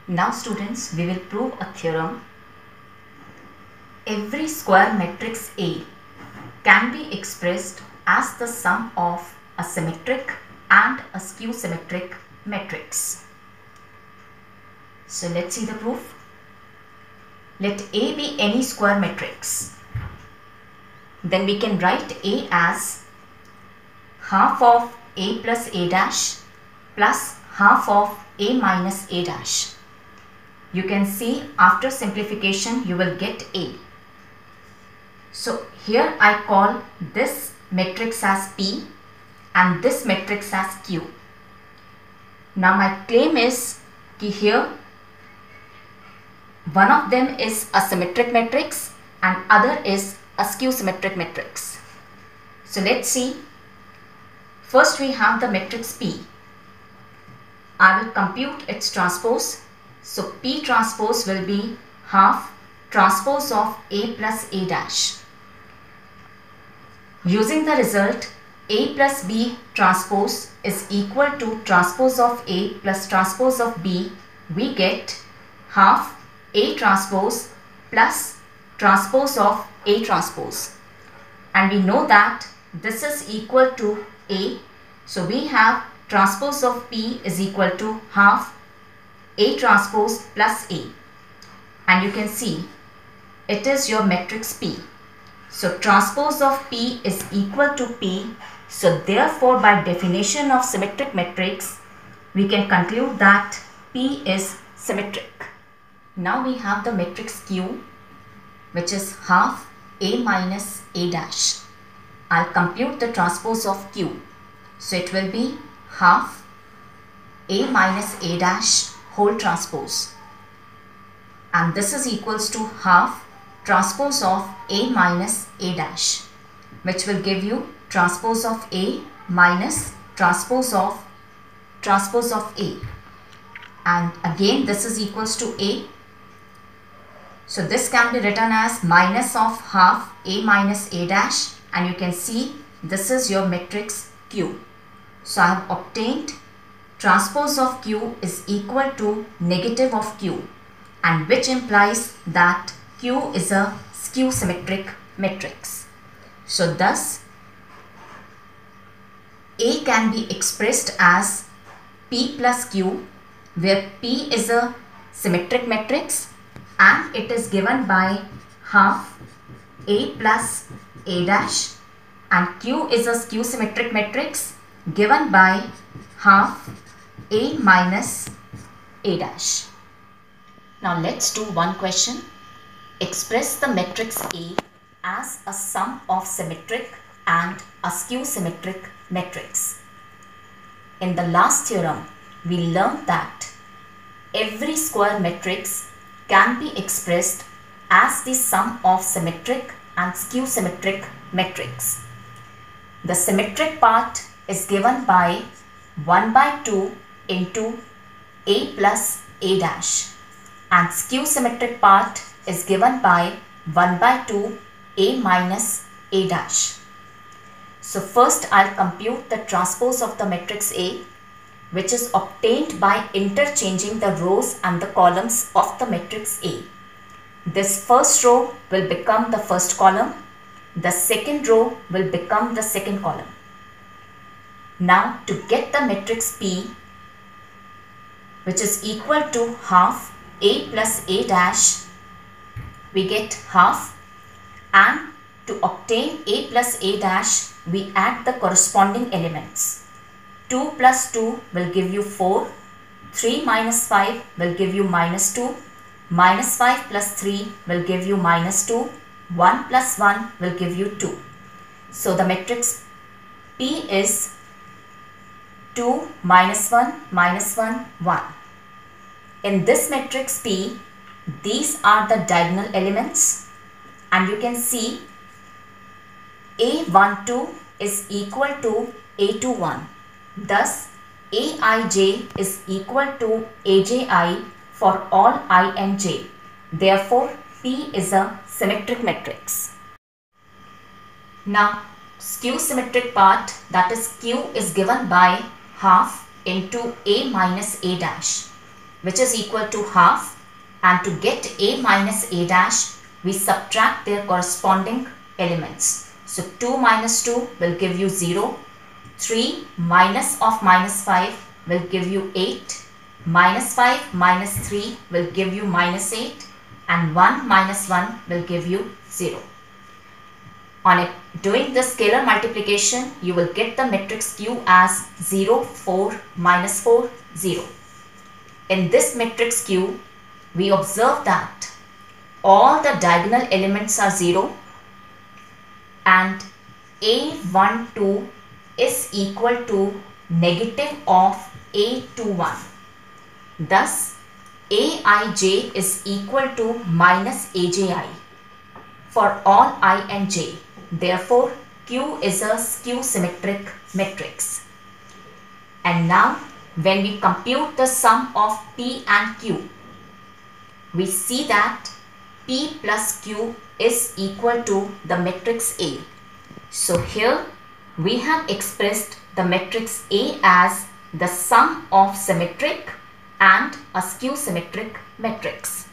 Now students, we will prove a theorem. Every square matrix A can be expressed as the sum of a symmetric and a skew symmetric matrix. So let's see the proof. Let A be any square matrix. Then we can write A as half of A plus A dash plus half of A minus A dash. You can see after simplification you will get A. So here I call this matrix as P and this matrix as Q. Now my claim is that here one of them is a symmetric matrix and other is a skew symmetric matrix. So let's see. First we have the matrix P. I will compute its transpose. So P transpose will be half transpose of A plus A dash. Using the result, A plus B transpose is equal to transpose of A plus transpose of B, we get half A transpose plus transpose of A transpose. And we know that this is equal to A. So we have transpose of P is equal to half A transpose plus A. And you can see it is your matrix P. So transpose of P is equal to P. So therefore by definition of symmetric matrix, we can conclude that P is symmetric. Now we have the matrix Q, which is half A minus A dash. I'll compute the transpose of Q. So it will be half A minus A dash whole transpose. And this is equals to half transpose of A minus A dash, which will give you transpose of A minus transpose of A. And again this is equals to A. So this can be written as minus of half A minus A dash, and you can see this is your matrix Q. So I have obtained transpose of Q is equal to negative of Q, and which implies that Q is a skew symmetric matrix. So thus A can be expressed as P plus Q, where P is a symmetric matrix and it is given by half A plus A dash, and Q is a skew symmetric matrix given by half A minus A dash. Now let's do one question. Express the matrix A as a sum of symmetric and a skew symmetric matrix. In the last theorem, we learned that every square matrix can be expressed as the sum of symmetric and skew symmetric matrix. The symmetric part is given by 1 by 2 into A plus A dash, and skew symmetric part is given by 1 by 2 A minus A dash. So first I'll compute the transpose of the matrix A, which is obtained by interchanging the rows and the columns of the matrix A. This first row will become the first column, the second row will become the second column. Now to get the matrix P, which is equal to half A plus A dash, we get half, and to obtain A plus A dash we add the corresponding elements. 2 plus 2 will give you 4, 3 minus 5 will give you minus 2, minus 5 plus 3 will give you minus 2, 1 plus 1 will give you 2. So the matrix P is 2 minus 1 minus 1 1. In this matrix P, these are the diagonal elements, and you can see A12 is equal to A21. Thus, Aij is equal to Aj for all I and j. Therefore, P is a symmetric matrix. Now, skew symmetric part, that is Q, is given by half into A minus A dash. which is equal to half, and to get A minus A dash, we subtract their corresponding elements. So 2 minus 2 will give you 0, 3 minus of minus 5 will give you 8, minus 5 minus 3 will give you minus 8, and 1 minus 1 will give you 0. Doing the scalar multiplication, you will get the matrix Q as 0, 4, minus 4, 0. In this matrix Q, we observe that all the diagonal elements are 0 and A12 is equal to negative of A21. Thus, Aij is equal to minus Abi for all I and j. Therefore, Q is a skew symmetric matrix. And now, when we compute the sum of P and Q, we see that P plus Q is equal to the matrix A. So here we have expressed the matrix A as the sum of symmetric and a skew symmetric matrix.